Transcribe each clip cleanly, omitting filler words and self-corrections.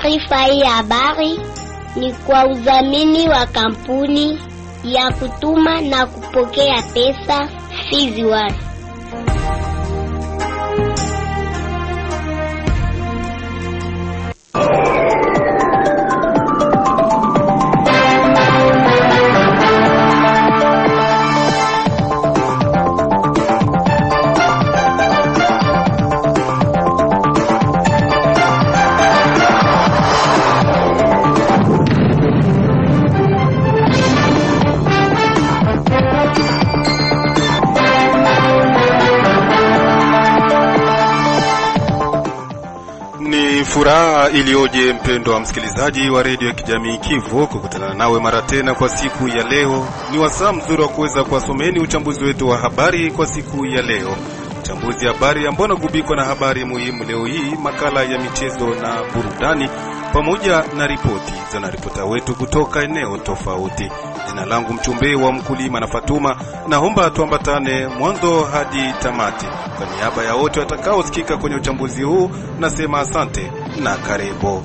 Taarifa hii habari ni kwa udhamini wa kampuni ya kutuma na kupokea pesa Fizi One. Furaha iliyoje mpendo wa msikilizaji wa redio ya kijamii Kivu kukutana nawe mara tena kwa siku ya leo. Ni wasaa mzuri wa kuweza kuwasomeni uchambuzi wetu wa habari kwa siku ya leo. Uchambuzi habari ambao unagubikwa na habari muhimu leo hii, makala ya michezo na burudani pamoja na ripoti za ripota wetu kutoka eneo tofauti. Jina langu mchumbe wa mkulima na Fatuma, naomba tuambatane mwanzo hadi tamati. Kwa niaba ya wote watakaosikika kwenye uchambuzi huu, nasema asante na karibu.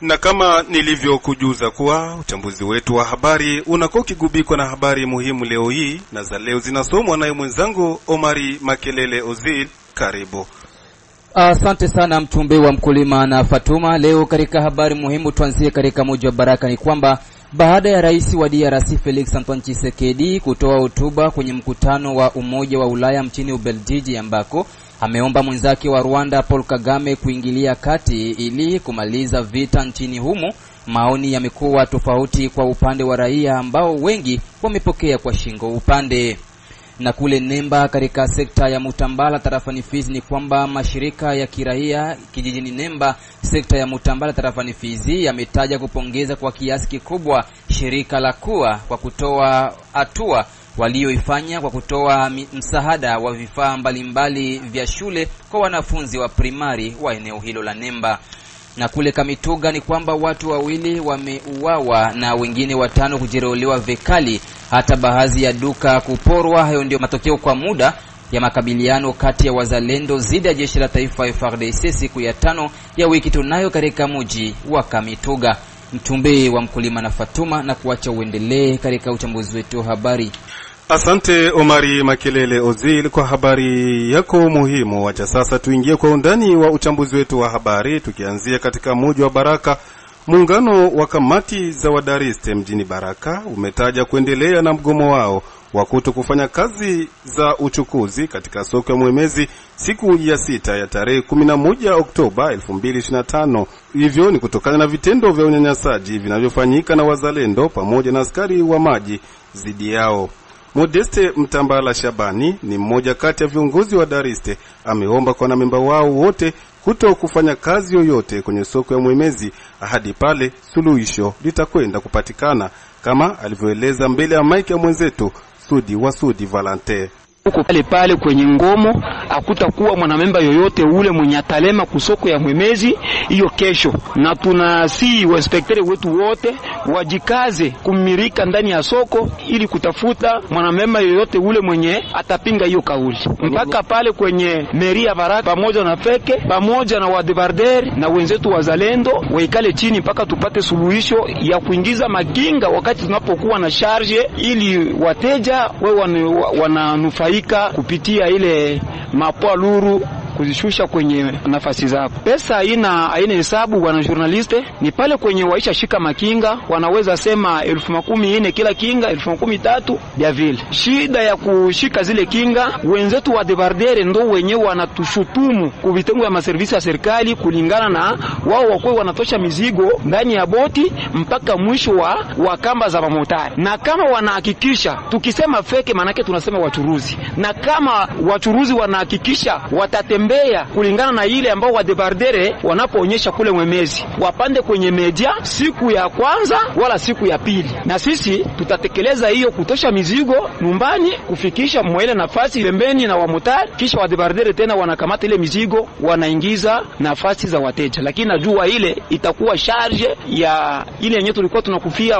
Na kama nilivyokujuza kuwa uchambuzi wetu wa habari unakuwa kigubikwa na habari muhimu leo hii, na za leo zinasomwa naye mwenzangu Omari Makelele Ozil. Karibu. Asante sana mchumbe wa mkulima na Fatuma. Leo katika habari muhimu tuanzie katika mji wa Baraka ni kwamba baada ya rais wa DRC Felix Antoine Tshisekedi kutoa hotuba kwenye mkutano wa Umoja wa Ulaya mchini Ubelgiji, ambako ameomba mwenzake wa Rwanda Paul Kagame kuingilia kati ili kumaliza vita nchini humo, maoni yamekuwa tofauti kwa upande wa raia ambao wengi wamepokea kwa shingo upande. Na kule Nemba katika sekta ya Mutambala tarafani Fizi ni kwamba mashirika ya kiraia kijijini Nemba sekta ya Mutambala tarafani Fizi yametaja kupongeza kwa kiasi kikubwa shirika la KUA kwa kutoa hatua walioifanya kwa kutoa msaada wa vifaa mbalimbali vya shule kwa wanafunzi wa primari wa eneo hilo la Nemba. Na kule Kamituga ni kwamba watu wawili wameuawa na wengine 5 kujeruhiwa vikali, hata baadhi ya duka kuporwa. Hayo ndio matokeo kwa muda ya makabiliano kati ya wazalendo dhidi ya jeshi la taifa FARDC siku ya 5 ya wiki tunayo katika mji wa Kamituga. Mtumbe wa mkulima na Fatuma, na kuacha uendelee katika uchambuzi wetu wa habari. Asante Omari Makelele Ozil kwa habari yako muhimu. Wacha sasa tuingie kwa undani wa uchambuzi wetu wa habari, tukianzia katika mji wa Baraka. Muungano wa kamati za wadariste mjini Baraka umetaja kuendelea na mgomo wao wa kutokufanya kazi za uchukuzi katika soko ya Mwemezi siku ya 6 ya tarehe 11 Oktoba 2025. Hivyo ni kutokana na vitendo vya unyanyasaji vinavyofanyika na wazalendo pamoja na askari wa maji dhidi yao. Modeste Mtambala Shabani ni mmoja kati ya viongozi wa Dariste, ameomba kwa wanamemba wao wote kuto kufanya kazi yoyote kwenye soko ya Mwemezi hadi pale suluhisho litakwenda kupatikana, kama alivyoeleza mbele ya mike ya mwenzetu Sudi wa Sudi Valente. Huko pale kwenye ngomo hakutakuwa mwanamemba yoyote ule mwenye atalema kusoko ya Mwemezi hiyo kesho, na tunasi wainspekteri wetu wote wajikaze kumirika ndani ya soko ili kutafuta mwanamemba yoyote ule mwenye atapinga hiyo kauli. Mpaka pale kwenye meria Baraka pamoja na feke pamoja na wadebarder na wenzetu wazalendo waikale chini mpaka tupate suluhisho ya kuingiza makinga wakati tunapokuwa na charge, ili wateja wananufaika kupitia ile mapoa luru kuzishusha kwenye nafasi zao. Pesa haina hesabu bwana journaliste, ni pale kwenye waisha shika makinga wanaweza sema 10,000 kila kinga, 13,000 ya vile. Shida ya kushika zile kinga, wenzetu wa debardere ndo wenyewe wanatushutumu kuvitengo ya maservisi ya serikali kulingana na wao wakwe wanatosha mizigo ndani ya boti mpaka mwisho wa kamba za mamotari. Na kama wanahakikisha, tukisema feke manake tunasema wachuruzi, na kama wachuruzi wanahakikisha watatembea kutembea kulingana na ile ambao wa debardere wanapoonyesha kule Mwemezi, wapande kwenye media siku ya kwanza wala siku ya pili, na sisi tutatekeleza hiyo kutosha mizigo nyumbani kufikisha mwele nafasi pembeni na wamotari, kisha wa debardere tena wanakamata ile mizigo wanaingiza nafasi za wateja. Lakini najua ile itakuwa charge ya ile yenyewe tulikuwa tunakufia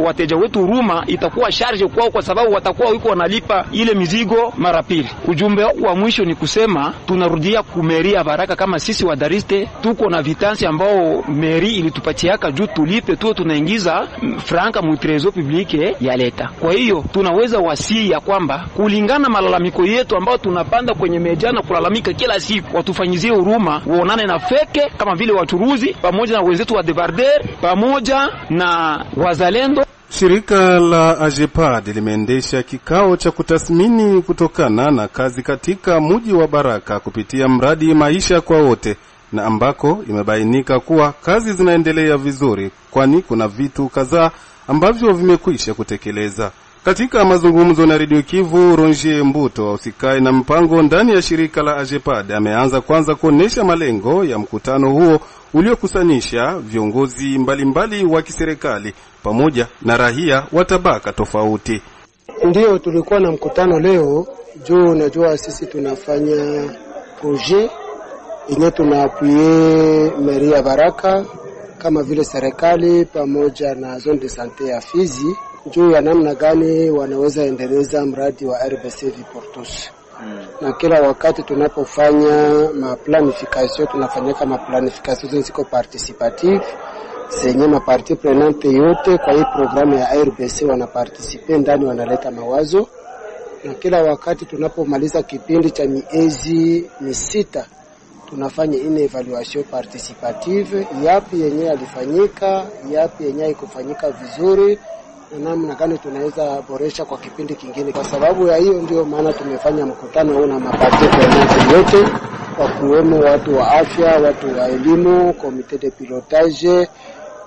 wateja wetu huruma, itakuwa charge kwao kwa sababu watakuwa wiko wanalipa ile mizigo mara pili. Ujumbe wa mwisho ni kusema tunarudia kumeria Baraka kama sisi wadariste tuko na vitansi ambao meri ilitupatiaka juu tulipe tu tunaingiza franka mu trésor public ya leta. Kwa hiyo tunaweza wasii ya kwamba kulingana malalamiko yetu ambao tunapanda kwenye media na kulalamika kila siku, watufanyizie huruma, waonane na feke kama vile wachuruzi pamoja na wenzetu wa debarder pamoja na wazalendo. Shirika la AJEPAD limeendesha kikao cha kutathmini kutokana na kazi katika mji wa Baraka kupitia mradi maisha kwa wote, na ambako imebainika kuwa kazi zinaendelea vizuri, kwani kuna vitu kadhaa ambavyo vimekwisha kutekeleza. Katika mazungumzo na Radio Kivu, Ronje Mbuto usikae na mpango ndani ya shirika la AJEPAD ameanza kwanza kuonesha malengo ya mkutano huo uliokusanyisha viongozi mbalimbali wa kiserikali pamoja na raia wa tabaka tofauti. Ndio tulikuwa na mkutano leo juu unajua sisi tunafanya projet yenye tunaapuye meri ya Baraka kama vile serikali pamoja na zone de santé ya Fizi juu ya namna gani wanaweza endeleza mradi wa RBC Viportos. Na kila wakati tunapofanya planification tunafanya kama planification ziko participative zenye maparti prenante yote kwa hii programu ya RBC wanaparticipe ndani, wanaleta mawazo. Na kila wakati tunapomaliza kipindi cha miezi 6 tunafanya ine evaluation participative, yapi yenyewe alifanyika, yapi yenyewe ikufanyika vizuri na namna gani tunaweza boresha kwa kipindi kingine. Kwa sababu ya hiyo ndio maana tumefanya mkutano huu na maparti prenante yote, kwa kuwemo watu wa afya, watu wa elimu, comité de pilotage,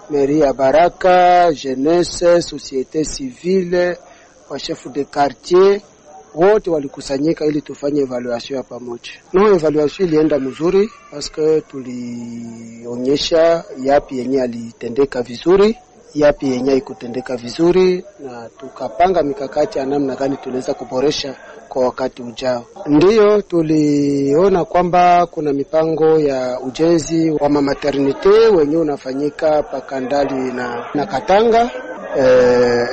mairie ya Baraka, jeunesse, société civile, wa chef de quartier, wote walikusanyika ili tufanye evaluation ya pamoja. No, evaluation ilienda mzuri parce que tulionyesha yapi yenye alitendeka vizuri, yapi yenye ikutendeka vizuri, na tukapanga mikakati ya namna gani tunaweza kuboresha kwa wakati ujao. Ndiyo tuliona kwamba kuna mipango ya ujenzi wa maternity wenyewe unafanyika Pakandali na Katanga.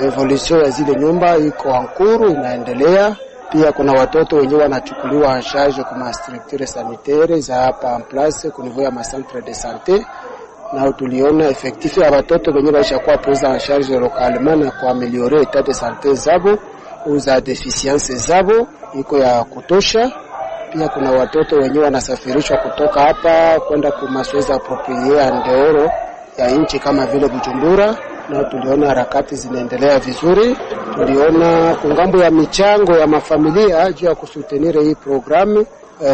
Evolution ya zile nyumba iko ankuru inaendelea. Pia kuna watoto wenyewe wanachukuliwa en charge kwa structure sanitaire za hapa en place kwa niveau ya ma centre de santé. Na tuliona effectif ya watoto wenyewe washakuwa prise en charge localement na kuaméliorer état de santé zabo uza deficience zabo iko ya kutosha. Pia kuna watoto wenyewe wanasafirishwa kutoka hapa kwenda kwa masoezi approprié andeoro ya nchi kama vile Bujumbura, na tuliona harakati zinaendelea vizuri. Tuliona kungambo ya michango ya mafamilia juu ya kusutenire hii programu.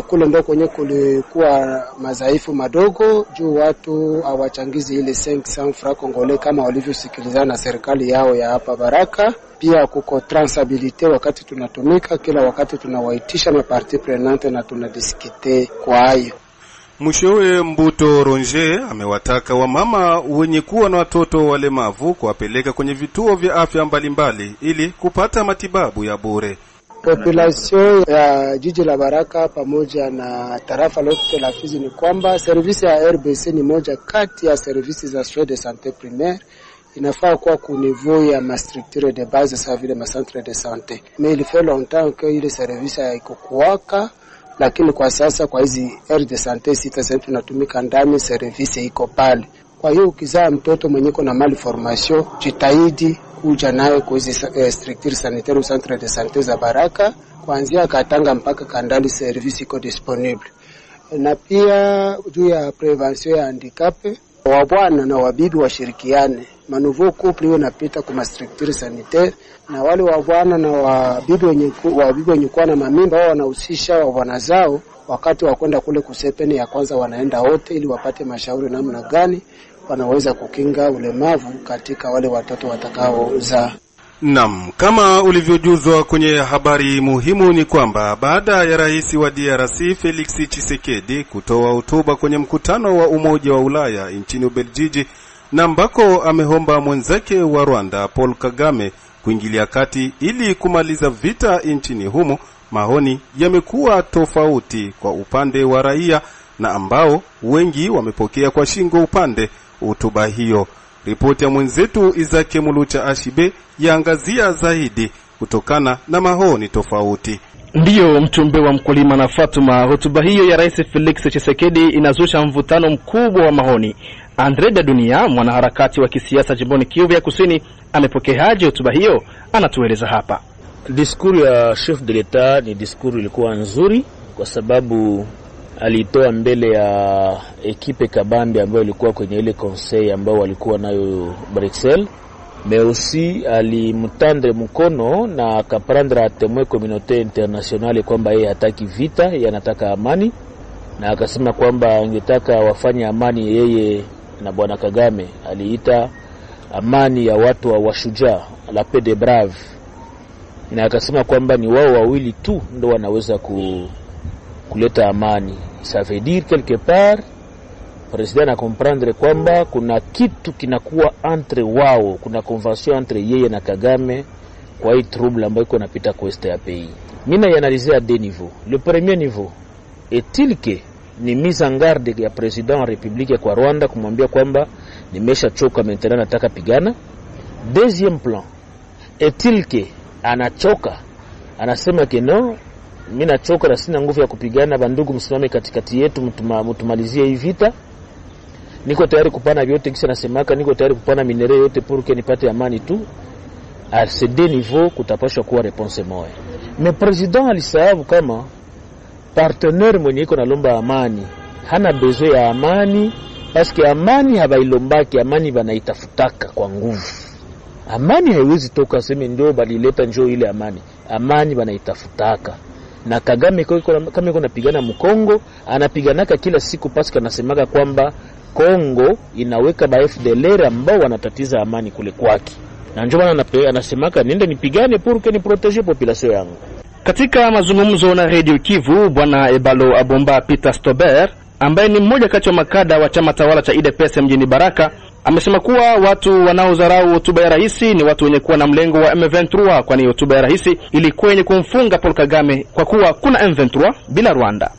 Kule ndo kwenye kulikuwa madhaifu madogo juu watu hawachangizi ile 500 francs congolais kama walivyosikilizana na serikali yao ya hapa Baraka. Pia kuko transabilité wakati tunatumika, kila wakati tunawaitisha maparti prenante na tunadiskite kwa hayo. Mwishowe Mbuto Ronje amewataka wamama wenye kuwa na watoto walemavu kuwapeleka kwenye vituo vya afya mbalimbali ili kupata matibabu ya bure. Population ya jiji la Baraka pamoja na tarafa lote la Fizi ni kwamba servisi ya RBC ni moja kati ya servisi za soins de santé primaire. Inafaa kuwa ku niveau ya ma structure de base sa vile ma centre de santé. Mais il fait longtemps que ile servisi haiko kuwaka, lakini kwa sasa kwa hizi aire de santé sita zetu tunatumika ndani, servisi iko pale. Kwa hiyo ukizaa mtoto mwenye kuna malformation, jitahidi kuja naye kwa hizi structure sanitaire au centre de santé za Baraka, kuanzia Katanga mpaka Kandali service iko disponible. Na pia juu ya prevention ya handicap, wabwana na wabibi washirikiane. Manuveau couple iwe napita kwa structure sanitaire, na wale wabwana na wabibi wenye kuwa na mamimba wao wanahusisha wabwana zao wakati wa kwenda kule kusepeni ya kwanza, wanaenda wote ili wapate mashauri namna gani wanaweza kukinga ulemavu katika wale watoto watakaozaa. Naam, kama ulivyojuzwa kwenye habari muhimu ni kwamba baada ya rais wa DRC Felix Tshisekedi kutoa hotuba kwenye mkutano wa Umoja wa Ulaya nchini Ubelgiji, na ambako amehomba mwenzake wa Rwanda Paul Kagame kuingilia kati ili kumaliza vita nchini humo, maoni yamekuwa tofauti kwa upande wa raia na ambao wengi wamepokea kwa shingo upande hotuba hiyo. Ripoti ya mwenzetu Izake Mulucha Ashibe yaangazia zaidi kutokana na maoni tofauti. Ndiyo mchumbe wa mkulima na Fatuma, hotuba hiyo ya Rais Felix Tshisekedi inazusha mvutano mkubwa wa maoni. Andre da Dunia, mwanaharakati wa kisiasa jimboni Kivu ya Kusini, amepokeaje hotuba hiyo? Anatueleza hapa. Diskuru ya chef de l'etat ni diskuru ilikuwa nzuri kwa sababu alitoa mbele ya ekipe kabambi ambayo ilikuwa kwenye ile conseil ambao walikuwa nayo Bruxelles, mais aussi alimtandre mkono na akaprendre atemwe communauté internationale kwamba yeye hataki vita, yeye anataka amani, na akasema kwamba angetaka wafanye amani. Yeye na bwana Kagame aliita amani ya watu wa washujaa, la paix des braves, na akasema kwamba ni wao wawili tu ndio wanaweza kuleta amani. Ça veut dire quelque part president na comprendre kwamba kuna kitu kinakuwa entre wao, kuna convention entre yeye na Kagame kwa hii trouble ambayo iko napita kwa este ya pays. Mimi naanaliser à deux niveaux. Le premier niveau est-il que ni mise en garde ya president wa republique kwa Rwanda kumwambia kwamba nimeshachoka maintenant nataka pigana. Deuxième plan, est-il que anachoka, anasema que non, mimi nachoka na sina nguvu ya kupigana, bandugu msimame katikati yetu mtumalizie hii vita. Niko tayari kupana vyote, kisha nasemaka niko tayari kupana minere yote pour que nipate amani tu. À ces deux niveaux kutapashwa kuwa réponse moja. Mais president alisahau kama partenaire mwenye iko nalomba amani hana besoin ya amani, parce que amani habailombaki, amani banaitafutaka kwa nguvu. Amani haiwezi toka sema ndio balileta njoo ile amani. Amani banaitafutaka. Na Kagame kama iko napigana mkongo, anapiganaka kila siku parce que anasemaka kwamba Kongo inaweka ba FDLR ambao wanatatiza amani kule kwake. Na njoo bana anasemaka nende nipigane pour que ni protéger population yangu. Katika mazungumzo na Radio Kivu, bwana Ebalo Abomba Peter Stober, ambaye ni mmoja kati ya makada wa chama tawala cha UDPS mjini Baraka, amesema kuwa watu wanaodharau hotuba ya rais ni watu wenye kuwa na mlengo wa M23, kwani hotuba ya rais ilikuwa yenye kumfunga Paul Kagame kwa kuwa kuna M23 bila Rwanda.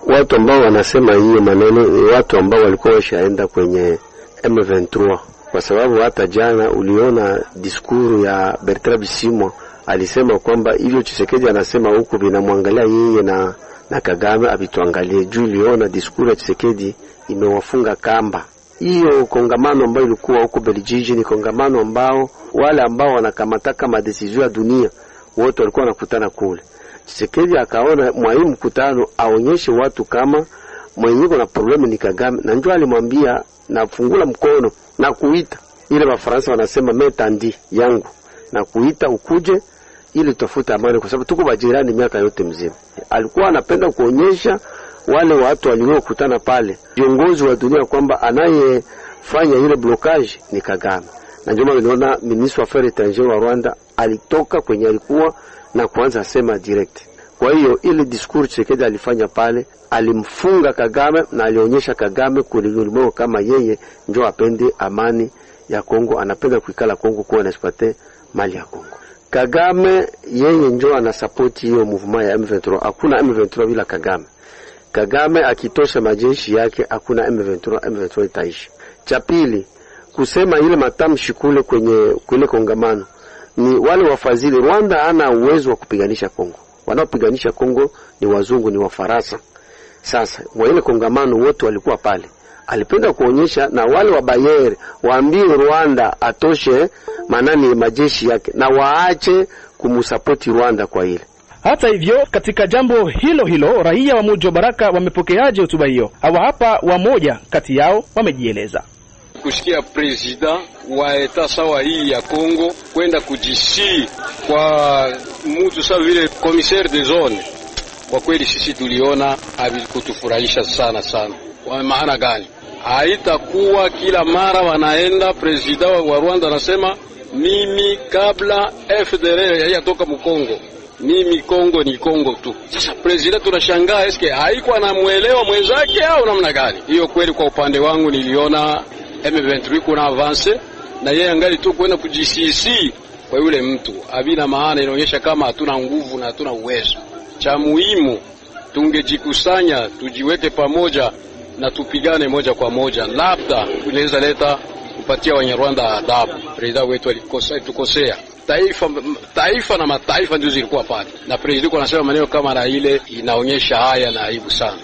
Watu ambao wanasema hiyo maneno ni watu ambao walikuwa washaenda kwenye M23, kwa sababu hata jana uliona diskuru ya Bertrand Bisimwa alisema kwamba hivyo Tshisekedi anasema huko binamwangalia yeye na Kagame abituangalie. Juu uliona diskuru ya Tshisekedi imewafunga kamba. Hiyo kongamano ambayo ilikuwa huko Belgiji ni kongamano ambao wale ambao wanakamataka madesizio ya dunia wote walikuwa wanakutana kule. Tshisekedi akaona mwalimu mkutano aonyeshe watu kama mwenyewe na problemu ni Kagame, na njoo alimwambia na fungula mkono na kuita ile Wafaransa wanasema metandi yangu, na kuita ukuje ili tafuta amani, kwa sababu tuko bajirani miaka yote mzima. Alikuwa anapenda kuonyesha wale watu waliokutana pale viongozi wa dunia kwamba anayefanya ile blocage ni Kagame. Na ndio maana ministre wa affaires étrangères wa Rwanda alitoka kwenye alikuwa na kuanza sema direct. Kwa hiyo ile discours Tshisekedi alifanya pale alimfunga Kagame na alionyesha Kagame kulilimao kama yeye ndio apende amani ya Kongo, anapenda kuikala Kongo kwa naspate mali ya Kongo. Kagame yeye ndio anasupport hiyo movement ya M23. Hakuna M23 bila Kagame. Kagame akitosha majeshi yake hakuna M23 itaishi. Cha pili, kusema ile matamshi kule kwenye kongamano ni wale wafadhili. Rwanda hana uwezo wa kupiganisha Kongo. Wanaopiganisha Kongo ni wazungu, ni Wafaransa. Sasa kwa ile kongamano wote walikuwa pale. Alipenda kuonyesha na wale wa Bayer waambie Rwanda atoshe manani majeshi yake na waache kumsupport Rwanda kwa ile. Hata hivyo, katika jambo hilo raia wa mji wa Baraka wamepokeaje hotuba hiyo? Hawa hapa wamoja kati yao wamejieleza. Kusikia president wa eta sawa hii ya Kongo kwenda kujisi kwa mtu sawa vile commissaire de zone, kwa kweli sisi tuliona havikutufurahisha sana. Kwa maana gani? Haitakuwa kila mara wanaenda president wa Rwanda anasema mimi kabla FDLR hayatoka Mkongo, mimi Kongo ni Kongo tu. Sasa president tunashangaa eske haikuwa anamuelewa mwenzake au namna gani? Hiyo kweli kwa upande wangu niliona M23 kuna avance na yeye angali tu kwenda kujisisi kwa yule mtu. Havina maana, inaonyesha kama hatuna nguvu na hatuna uwezo. Cha muhimu tungejikusanya, tujiweke pamoja na tupigane moja kwa moja. Labda tunaweza leta kupatia Wanyarwanda adabu. President wetu alikosea. Taifa na mataifa ndio zilikuwa pale. Na president anasema maneno kama na ile inaonyesha haya na aibu sana.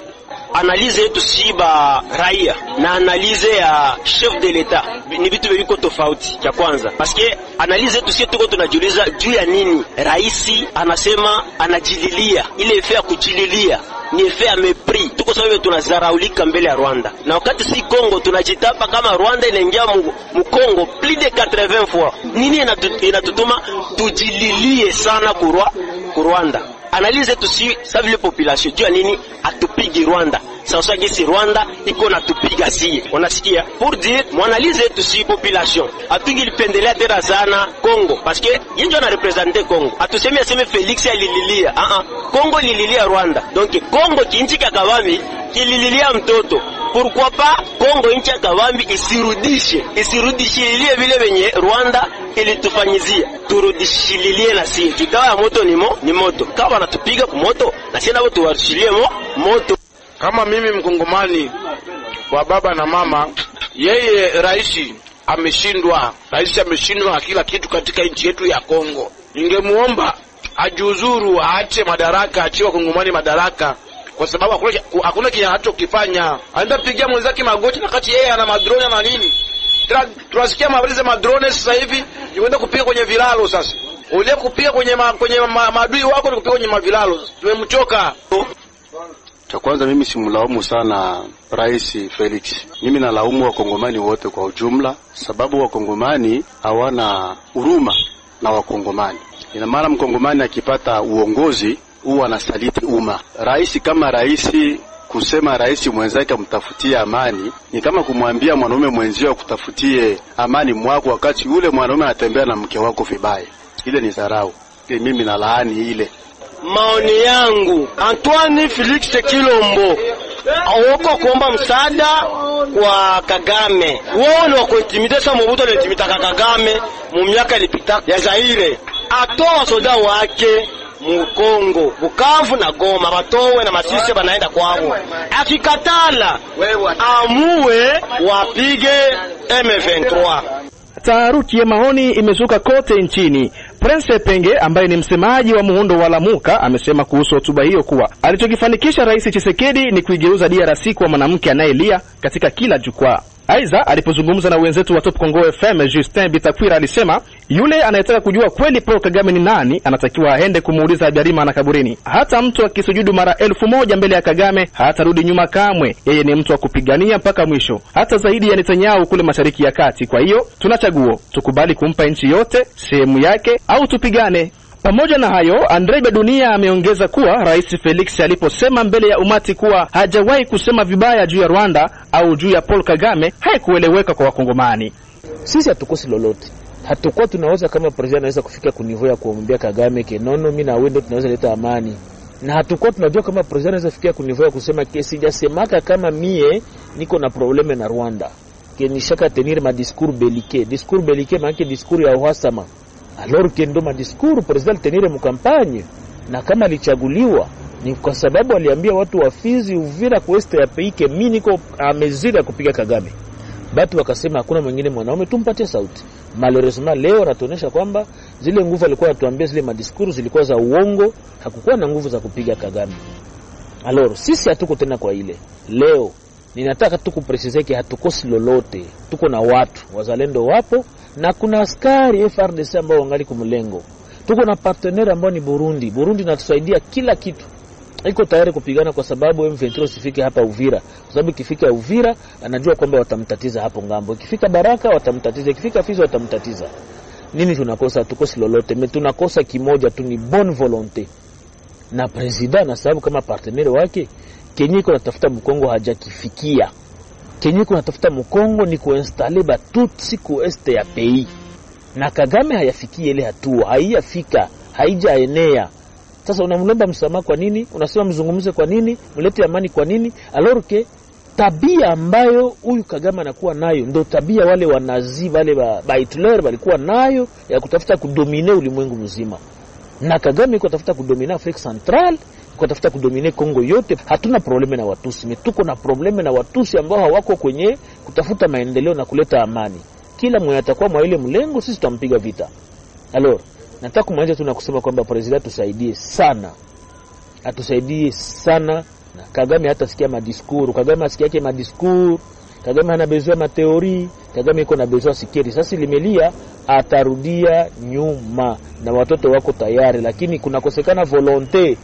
Analize yetu siba raia na analize ya chef de l'etat ni vitu viko tofauti. Cha kwanza paske analize yetu sisi tuko tunajiuliza juu ya nini raisi anasema anajililia. Ile efe ya kujililia ni efe ya mepris. Tuko sababu tunazaraulika mbele ya Rwanda, na wakati si Kongo tunajitapa kama Rwanda inaingia Mkongo plus de 80 fois. Nini inatutuma tujililie sana ku Rwanda? Analize tu si savile population jua nini atupigi Rwanda. Sasa gisi Rwanda iko na tupiga sie. Unasikia? Pour dire mwanalize tu si population. Atungi lipendelea tena sana Kongo parce que yeye ana representer Kongo. Atuseme aseme Felix alililia. Kongo lililia Rwanda. Donc Kongo kinchi kakavami kilililia mtoto. Pourquoi pas Kongo inchi kakavami isirudishe ile vile venye Rwanda ilitufanyizia. Turudishilie na sie. Kikawa ya moto ni moto. Kama wanatupiga kwa moto na sisi nao tuwarishilie moto. Kama mimi Mkongomani wa baba na mama, yeye rais ameshindwa na kila kitu katika nchi yetu ya Kongo. Ningemuomba ajiuzuru, aache madaraka, aache Wakongomani madaraka, kwa sababu hakuna kile anachokifanya. Anaenda pigia mwenzake magoti na kati yeye ana madrone na nini. Tunasikia mabariza madrone sasa hivi yuenda kupiga kwenye vilalo sasa. Ule kupiga kwenye maadui wako ni kupiga kwenye mavilalo. Tumemchoka. Cha kwanza mimi simlaumu sana Rais Felix. Mimi nalaumu Wakongomani wote kwa ujumla, sababu Wakongomani hawana huruma na Wakongomani. Ina maana Mkongomani akipata uongozi huwa anasaliti umma. Rais kama rais kusema rais mwenzake amtafutie amani ni kama kumwambia mwanaume mwenzio akutafutie amani mwako wakati yule mwanaume anatembea na mke wako vibaya. Ile ni dharau. Mimi nalaani ile. Maoni yangu Antoine Felix Kilombo awoko kuomba msaada kwa Kagame. Wao ni wakuintimida sana Mobutu aliintimida Kagame mu miaka ilipita ya Zaire. Atoa soda wake Mkongo, Bukavu na Goma, batowe na Masisi banaenda kwao. Akikatala amue wapige M23. Taharuki ya maoni imezuka kote nchini. Prince Penge ambaye ni msemaji wa muundo wa Lamuka amesema kuhusu hotuba hiyo kuwa alichokifanikisha Rais Tshisekedi ni kuigeuza DRC kwa mwanamke anayelia katika kila jukwaa. Aiza alipozungumza na wenzetu wa Top Congo FM, Justin Bitakwira alisema yule anayetaka kujua kweli Paul Kagame ni nani anatakiwa aende kumuuliza Habyarimana na kaburini. Hata mtu akisujudu mara 1000 mbele ya Kagame hatarudi nyuma kamwe. Yeye ni mtu wa kupigania mpaka mwisho, hata zaidi ya Netanyahu kule Mashariki ya Kati. Kwa hiyo tunachaguo, tukubali kumpa nchi yote sehemu yake au tupigane. Pamoja na hayo, Andre Bedunia ameongeza kuwa Rais Felix aliposema mbele ya umati kuwa hajawahi kusema vibaya juu ya Rwanda au juu ya Paul Kagame haikueleweka kwa Wakongomani. Sisi hatukosi lolote. Hatakuwa tunaweza kama president anaweza kufika kunivyo ya kuombea Kagame kenono mimi na wewe ndio tunaweza leta amani. Na hatakuwa tunajua kama president anaweza kufikia kunivyo ya kusema kesi jasemaka kama mie niko na probleme na Rwanda. Kenishaka tenir ma discours belliqueux maana discours ya uhasama. Alors que ndo madiscours president tenire mkampanye, na kama alichaguliwa ni kwa sababu aliambia watu wa Fizi, Uvira, Kueste ya peike mimi niko amezida kupiga Kagame. Batu wakasema hakuna mwingine mwanaume tumpatie sauti. Malheureusement leo anatuonesha kwamba zile nguvu alikuwa atuambia zile madiscours zilikuwa za uongo, hakukuwa na nguvu za kupiga Kagame. Alors sisi hatuko tena kwa ile. Leo ninataka tu kupresiseke hatukosi lolote. Tuko na watu wazalendo wapo na kuna askari FARDC ambao wangali kumlengo. Tuko na partner ambao ni Burundi. Burundi inatusaidia kila kitu. Iko tayari kupigana kwa sababu M23 usifike hapa Uvira. Kwa sababu ikifika Uvira anajua kwamba watamtatiza hapo ngambo. Ikifika Baraka watamtatiza, ikifika Fizi watamtatiza. Nini tunakosa? Tukosi lolote. Tunakosa kimoja tu, ni bonne volonté. Na president na sababu kama partner wake Kenyiko natafuta Mkongo hajakifikia. Kenyiko natafuta Mkongo ni kuinstaller ba tutsi ku este ya pays. na Kagame hayafikia ile hatua, haijafika, haijaenea. Sasa unamlomba msamaha kwa nini? Unasema mzungumze kwa nini? Mlete amani kwa nini? Alors que tabia ambayo huyu Kagame anakuwa nayo ndio tabia wale wanazi wale ba Hitler walikuwa nayo ya kutafuta kudomine ulimwengu mzima. Na Kagame yuko tafuta kudomine Afrika Central, yuko tafuta kudomine Kongo yote. Hatuna probleme na Watusi, tuko na probleme na Watusi ambao hawako kwenye kutafuta maendeleo na kuleta amani. Kila mmoja atakuwa mwa ile mlengo, sisi tutampiga vita. Alors, nataka kumaliza tu na kusema kwamba president tusaidie sana. Atusaidie sana. Na Kagame hata sikia madiskuru, Kagame asikia yake madiskuru, Kagame hana besoin ma teori, Kagame iko na besoin sikiri. Sasa limelia atarudia nyuma na watoto wako tayari, lakini kuna kosekana volonte.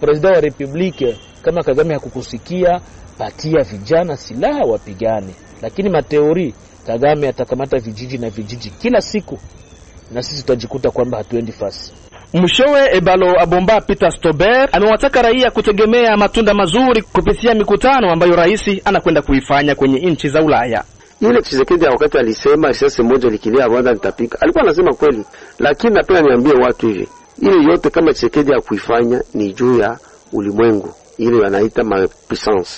President wa Republique kama Kagame hakukusikia, patia vijana silaha wapigane. Lakini mateori Kagame atakamata vijiji na vijiji kila siku, na sisi tutajikuta kwamba hatuendi fasi. Mshowe Ebalo Abomba Peter Stober amewataka raia kutegemea matunda mazuri kupitia mikutano ambayo rais anakwenda kuifanya kwenye nchi za Ulaya. Yule Tshisekedi wakati alisema risasi moja likilia Rwanda nitapika, alikuwa anasema kweli, lakini napenda niambie watu hivi, ile yote kama Tshisekedi hakuifanya ni juu ya ulimwengu, ile wanaita puissance.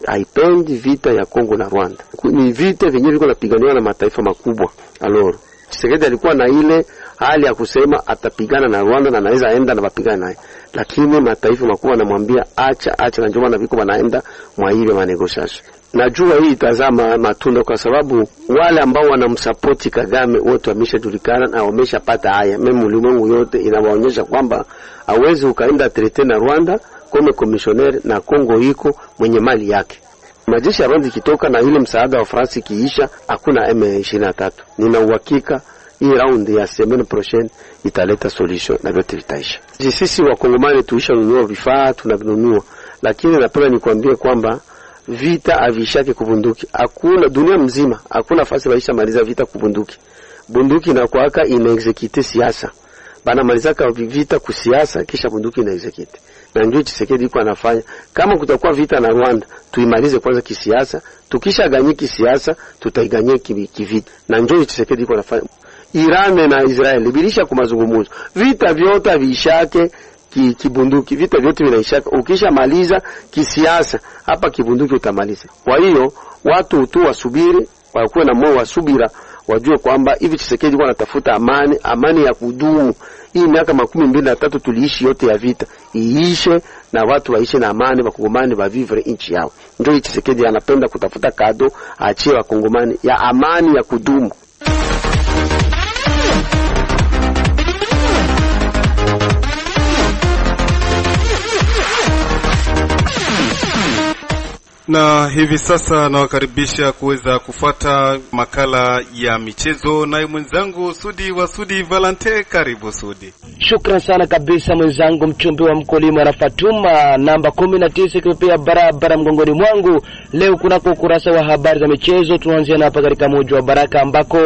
Haipendi vita ya Kongo na Rwanda, ni vita vyenyewe viko napiganiwa na mataifa makubwa. Alors Tshisekedi alikuwa na ile hali ya kusema atapigana na Rwanda na anaweza aenda na wapigana naye, lakini mataifa makubwa anamwambia acha na njoma na viko wanaenda mwa ile manegotiation. Najua hii itazama matunda kwa sababu wale ambao wanamsupport Kagame wote wameshajulikana na wameshapata haya. Mimi ulimwengu yote inawaonyesha kwamba hawezi ukaenda trete na Rwanda kama commissioner na Kongo iko mwenye mali yake. Majeshi ya Rwanda kitoka na ile msaada wa France kiisha, hakuna M23. Nina uhakika hii round ya semaine prochaine italeta solution na vyote vitaisha. Sisi wakongomani tuisha nunua vifaa, tunavinunua, lakini napenda nikwambie kwamba vita avishake kubunduki. Hakuna dunia mzima, hakuna fasi waisha maliza vita kubunduki. Bunduki na kuaka ina-execute siasa. Bana malizaka vita kusiasa kisha bunduki ina-execute. Na njoo Tshisekedi yuko anafanya. Kama kutakuwa vita na Rwanda, tuimalize kwanza kisiasa. Tukisha ganye kisiasa, tutaiganye kivita. Na njoo Tshisekedi yuko anafanya. Iran na Israel bilisha kumazungumzo. Vita vyote vishake kibunduki, vita vyote vinaishaka. Ukisha maliza kisiasa, hapa kibunduki utamaliza. Kwa hiyo watu tu wasubiri, wakuwe na moyo wa subira, wajue kwamba hivi Tshisekedi kwa anatafuta amani ya kudumu. Hii miaka 23 tuliishi yote ya vita, iishe na watu waishi na amani, wakongomani wavivre nchi yao. Ndio Tshisekedi anapenda kutafuta kado aachie wakongomani ya amani ya kudumu. Na hivi sasa nawakaribisha kuweza kufuata makala ya michezo na mwenzangu Sudi wa Sudi Valente. Karibu Sudi. Shukran sana kabisa mwenzangu mchumbi wa mkulima na Fatuma. Namba 19 kipea barabara mgongoni mwangu. Leo kuna ukurasa wa habari za michezo. Tuanzia hapa katika mji wa Baraka ambako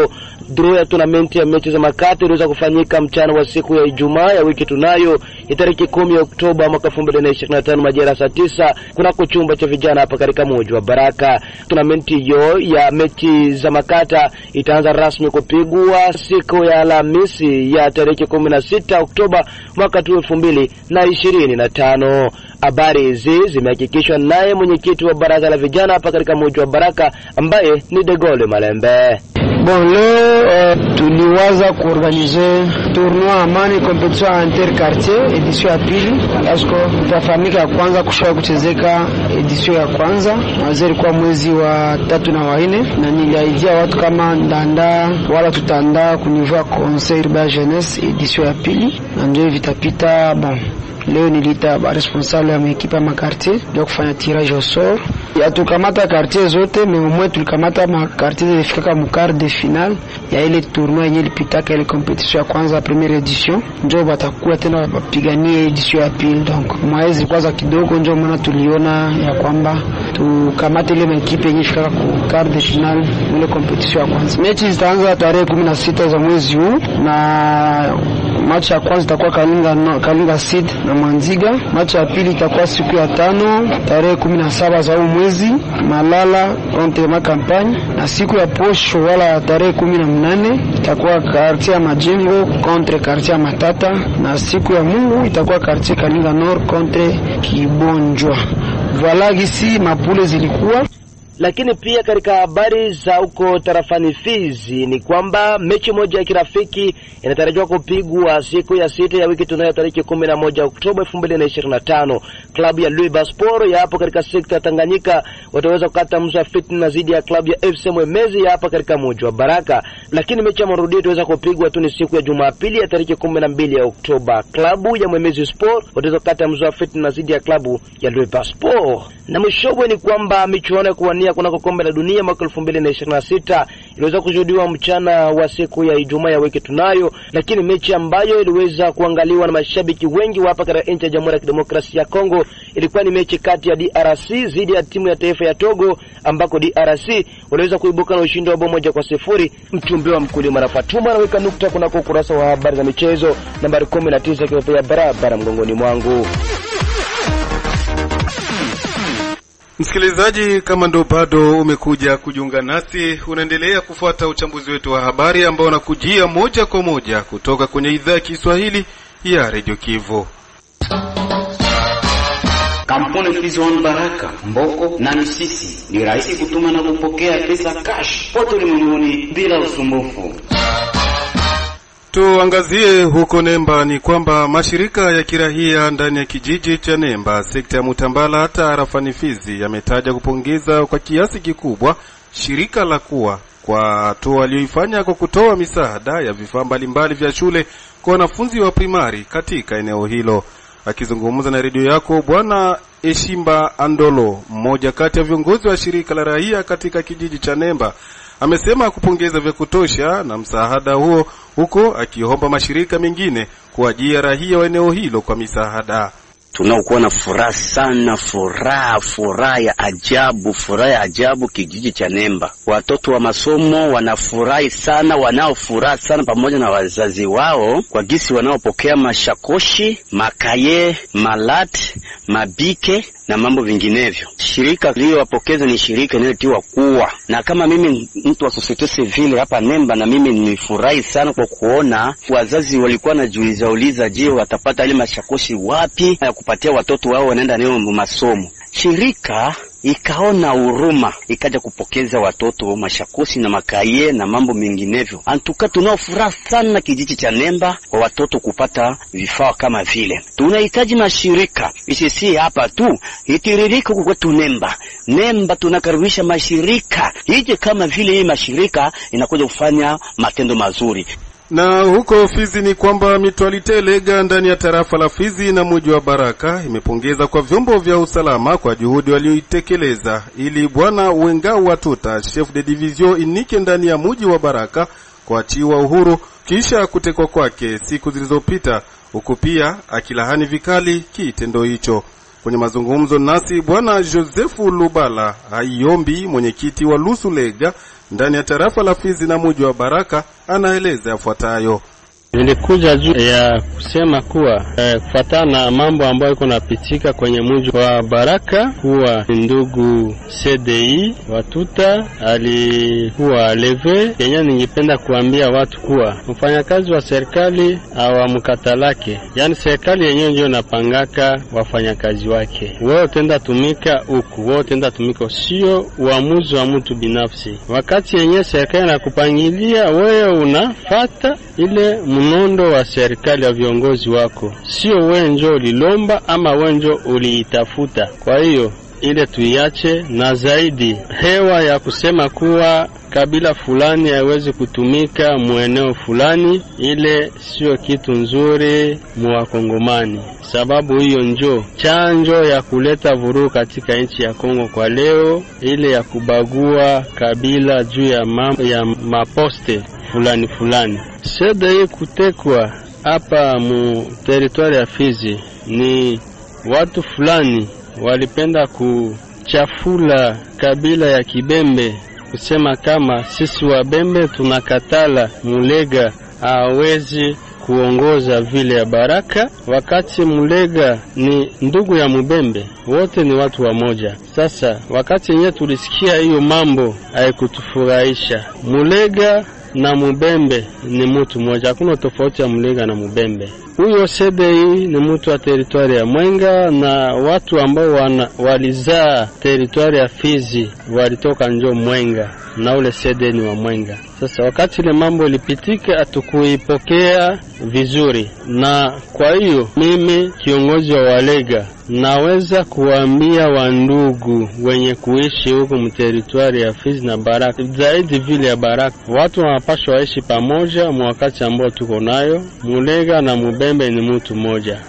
draw ya tournament ya mechi za makati iliweza kufanyika mchana wa siku ya Ijumaa ya wiki tunayo tarehe 10 Oktoba mwaka 2025 majira saa 9 kuna chumba cha vijana hapa katika mji wa Baraka. Tournament hiyo ya mechi za makata itaanza rasmi kupigwa siku ya Alhamisi ya tarehe 16 Oktoba mwaka 2025. Habari hizi zimehakikishwa naye mwenyekiti wa baraza la vijana hapa katika mji wa Baraka ambaye ni Degole Malembe. Bon, leo tuliwaza kuorganize tournoi amani competition interquartier edition ya pili. Asko itafanyika ya kwanza kushoa kuchezeka edition ya kwanza. Waziri kwa mwezi wa 3 na wa 4 na niliaidia watu kama ndanda wala tutanda kunivua conseil de jeunesse edition ya pili. Na ndio vitapita bon. Leo nilita ba responsable ya ekipa ya quartier ndio kufanya tirage au sort. Ya tukamata quartier zote, mwe tulikamata ma quartier zilifika mu quart de finale ya ile tournoi yenye ilipitaka ile competition ya kwanza première edition. Ndio batakuwa tena wapiganie edition ya pili. Donc mwezi kwanza kidogo ndio maana tuliona ya kwamba tukamata ile ekipa yenye ilifika ku quart de finale ile competition ya kwanza. Mechi zitaanza tarehe 16 za mwezi huu na Match ya kwanza itakuwa Kalinga Seed na Mwanziga. Match ya pili itakuwa siku ya 5 tarehe 17 za mwezi Malala contre Makampani, na siku ya posho wala tarehe 18 itakuwa quartier Majengo contre quartier Matata, na siku ya Mungu itakuwa quartier Kalinga Nord contre Kibonjwa. Voilà gisi mapule zilikuwa. Lakini pia katika habari za huko tarafani Fizi ni kwamba mechi moja ya kirafiki inatarajiwa kupigwa siku ya 6 ya wiki tunayo tarehe 11 Oktoba 2025. Klabu ya Luiba Sport ya hapo katika sekta ya Tanganyika wataweza kukata mzo ya fitna zidi ya klabu ya FC Mwemezi ya hapa katika mji wa Baraka. Lakini mechi ya marudio itaweza kupigwa tu ni siku ya Jumapili ya tarehe 12 ya Oktoba. Klabu ya Mwemezi Sport wataweza kukata mzo ya fitna zidi ya klabu ya Luiba Sport. Na mwishowe ni kwamba michuano ya kuwania kunako kombe la dunia mwaka 2026 iliweza kushuhudiwa mchana wa siku ya Ijumaa ya wiki tunayo, lakini mechi ambayo iliweza kuangaliwa na mashabiki wengi hapa katika nchi ya Jamhuri ya Kidemokrasia ya Kongo ilikuwa ni mechi kati ya DRC dhidi ya timu ya taifa ya Togo, ambako DRC waliweza kuibuka na ushindi wa 1-0. Mchumbe wa mkulima na Fatuma anaweka nukta kunako ukurasa wa habari za michezo nambari 19 kwa barabara mgongoni mwangu. Msikilizaji, kama ndo bado umekuja kujiunga nasi, unaendelea kufuata uchambuzi wetu wa habari ambao unakujia moja kwa moja kutoka kwenye idhaa ya Kiswahili ya Radio Kivu. Kampuni Fizon Baraka, Mboko na Misisi ni rahisi kutuma na kupokea pesa cash pote ulimwenguni bila usumbufu. Tuangazie huko Nemba. Ni kwamba mashirika ya kirahia ndani ya kijiji cha Nemba, sekta ya Mutambala, tarafani Fizi, yametaja kupongeza kwa kiasi kikubwa shirika la kuwa kwa hatua walioifanya kwa kutoa misaada ya vifaa mbalimbali vya shule kwa wanafunzi wa primari katika eneo hilo. Akizungumza na redio yako, Bwana Eshimba Andolo, mmoja kati ya viongozi wa shirika la raia katika kijiji cha Nemba, amesema kupongeza vya kutosha na msaada huo, huko akiomba mashirika mengine kuajia raia wa eneo hilo kwa misaada. Tunaokuwa na furaha sana, furaha ya ajabu kijiji cha Nemba. Watoto wa masomo wanafurahi sana, wanaofuraha sana pamoja na wazazi wao kwa gisi wanaopokea mashakoshi, makaye, malati, mabike na mambo vinginevyo. Shirika lio wapokeza ni shirika linalotiwa kuwa. Na kama mimi mtu wa societe civile hapa Nemba, na mimi nilifurahi sana kwa kuona wazazi walikuwa uliza je, watapata ile mashakoshi wapi ya kupatia watoto wao wanaenda leo masomo. Shirika ikaona huruma, ikaja kupokeza watoto mashakoshi na makaye na mambo menginevyo. Antuka tunaofuraha sana kijiji cha Nemba kwa watoto kupata vifaa kama vile. Tunahitaji mashirika isisi hapa tu itiririke kwa Nemba tunakaribisha mashirika ije kama vile hii mashirika inakuja kufanya matendo mazuri. Na huko Fizi ni kwamba Mutualite Lega ndani ya tarafa la Fizi na mji wa Baraka imepongeza kwa vyombo vya usalama kwa juhudi walioitekeleza ili Bwana Wengau Watuta, chef de division inike ndani ya mji wa Baraka, kuachiwa uhuru kisha kutekwa kwake siku zilizopita, huku pia akilahani vikali kitendo hicho. Kwenye mazungumzo nasi, Bwana Josefu Lubala Hayombi, mwenyekiti wa Lusu Lega ndani ya tarafa la Fizi na mji wa Baraka, anaeleza yafuatayo. Nilikuja juu ya kusema kuwa kufuatana na mambo ambayo iko napitika kwenye mji wa Baraka, kuwa ndugu CDI Watuta alikuwa leve. Kenya ningependa kuambia watu kuwa mfanyakazi wa serikali hawamkatalake, yani serikali yenyewe ndio inapangaka wafanyakazi wake. Wao tenda tumika huku, wao tenda tumika, sio uamuzi wa mtu binafsi. Wakati yenyewe serikali inakupangilia, wewe unafuata ile mnondo wa serikali ya viongozi wako, sio wewe ndio ulilomba ama wewe ndio uliitafuta. Kwa hiyo ile tuiache, na zaidi hewa ya kusema kuwa kabila fulani haiwezi kutumika mueneo fulani, ile sio kitu nzuri mwa Kongomani. Sababu hiyo njo chanjo ya kuleta vurugu katika nchi ya Kongo kwa leo, ile ya kubagua kabila juu ya maposte fulani. Seda hii kutekwa hapa mu territoire ya Fizi ni watu fulani walipenda kuchafula kabila ya Kibembe, kusema kama sisi Wabembe tunakatala Mulega hawezi kuongoza vile ya Baraka, wakati Mulega ni ndugu ya Mubembe, wote ni watu wa moja. Sasa wakati yenyewe tulisikia hiyo mambo haikutufurahisha. Mulega na Mubembe ni mtu mmoja, hakuna tofauti ya Mulega na Mubembe. Huyo CDI ni mtu wa teritwari ya Mwenga, na watu ambao walizaa teritwari ya Fizi walitoka njo Mwenga, na ule CDI ni wa Mwenga. Sasa wakati ile mambo ilipitika hatukuipokea vizuri, na kwa hiyo mimi kiongozi wa Walega naweza kuambia wandugu wenye kuishi huko mteritwari ya Fizi na Baraka, zaidi vile ya Baraka, watu wanapaswa waishi pamoja wakati ambao tuko nayo. Mulega na Mubembe ni mtu mmoja.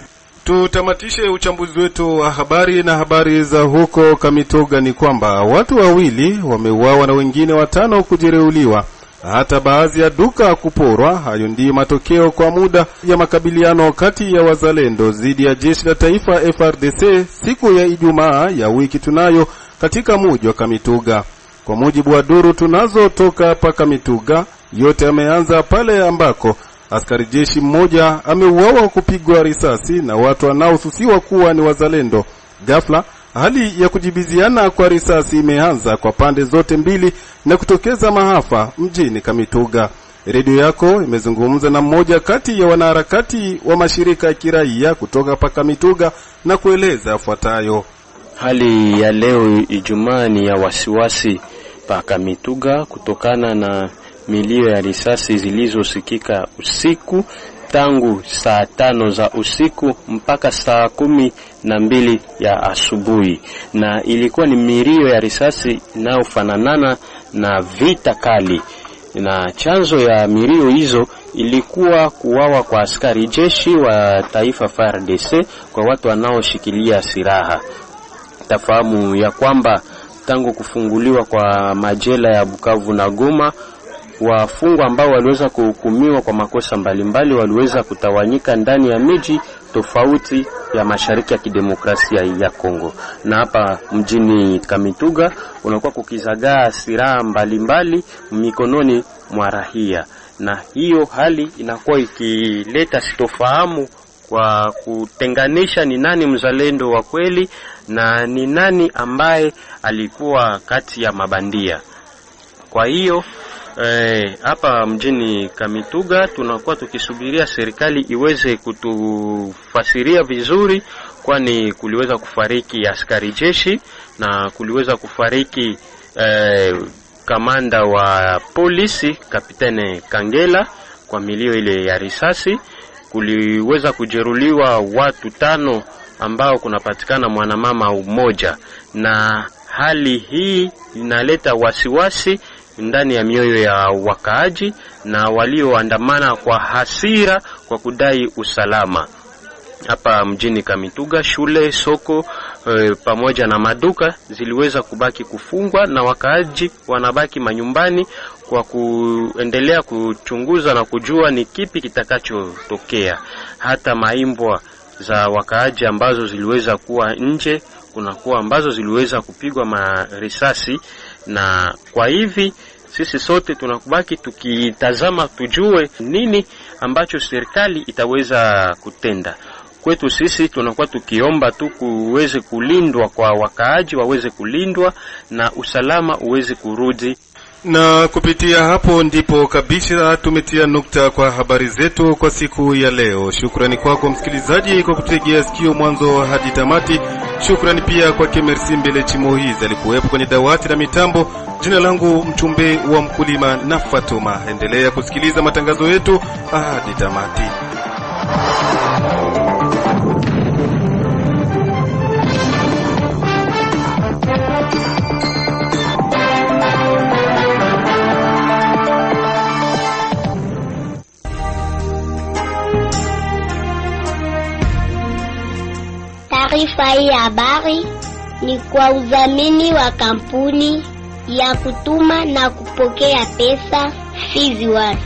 Tutamatishe uchambuzi wetu wa habari na habari za huko Kamituga ni kwamba watu wawili wameuawa na wengine 5 kujereuliwa, hata baadhi ya duka kuporwa. Hayo ndiyo matokeo kwa muda ya makabiliano kati ya wazalendo dhidi ya jeshi la taifa FRDC siku ya Ijumaa ya wiki tunayo katika mji wa Kamituga. Kwa mujibu wa duru tunazo toka hapa Kamituga, yote yameanza pale ambako askari jeshi mmoja ameuawa kupigwa risasi na watu wanaohusiwa kuwa ni wazalendo. Ghafla hali ya kujibiziana kwa risasi imeanza kwa pande zote mbili na kutokeza maafa mjini Kamituga. Redio yako imezungumza na mmoja kati ya wanaharakati wa mashirika ya kiraia kutoka hapa Kamituga na kueleza yafuatayo. Hali ya leo Ijumaa ni ya wasiwasi pa Kamituga kutokana na milio ya risasi zilizosikika usiku tangu saa 5 za usiku mpaka saa 12 ya asubuhi, na ilikuwa ni milio ya risasi inayofanana na vita kali, na chanzo ya milio hizo ilikuwa kuwawa kwa askari jeshi wa taifa FARDC kwa watu wanaoshikilia silaha. Tafahamu ya kwamba tangu kufunguliwa kwa majela ya Bukavu na Goma, wafungwa ambao waliweza kuhukumiwa kwa makosa mbalimbali waliweza kutawanyika ndani ya miji tofauti ya mashariki ya kidemokrasia ya Kongo. Na hapa mjini Kamituga unakuwa kukizagaa silaha mbalimbali mikononi mwa raia, na hiyo hali inakuwa ikileta sitofahamu kwa kutenganisha ni nani mzalendo wa kweli na ni nani ambaye alikuwa kati ya mabandia. Kwa hiyo hapa mjini Kamituga tunakuwa tukisubiria serikali iweze kutufasiria vizuri, kwani kuliweza kufariki askari jeshi na kuliweza kufariki kamanda wa polisi Kapitene Kangela kwa milio ile ya risasi. Kuliweza kujeruliwa watu 5 ambao kunapatikana mwanamama mmoja, na hali hii inaleta wasiwasi ndani ya mioyo ya wakaaji na walioandamana kwa hasira kwa kudai usalama. Hapa mjini Kamituga shule, soko pamoja na maduka ziliweza kubaki kufungwa na wakaaji wanabaki manyumbani kwa kuendelea kuchunguza na kujua ni kipi kitakachotokea. Hata maimbwa za wakaaji ambazo ziliweza kuwa nje, kunakuwa ambazo ziliweza kupigwa marisasi, na kwa hivi sisi sote tunakubaki tukitazama tujue nini ambacho serikali itaweza kutenda. Kwetu sisi tunakuwa tukiomba tu kuweze kulindwa kwa wakaaji, waweze kulindwa na usalama uweze kurudi. Na kupitia hapo ndipo kabisa tumetia nukta kwa habari zetu kwa siku ya leo. Shukrani kwako msikilizaji kwa kutegea sikio mwanzo hadi tamati. Shukrani pia kwa Kemersi Mbele Chimohizi alikuwepo kwenye dawati la mitambo. Jina langu mchumbe wa mkulima na Fatuma. Endelea kusikiliza matangazo yetu hadi tamati. Taarifa hii habari ni kwa udhamini wa kampuni ya kutuma na kupokea pesa Fizi One.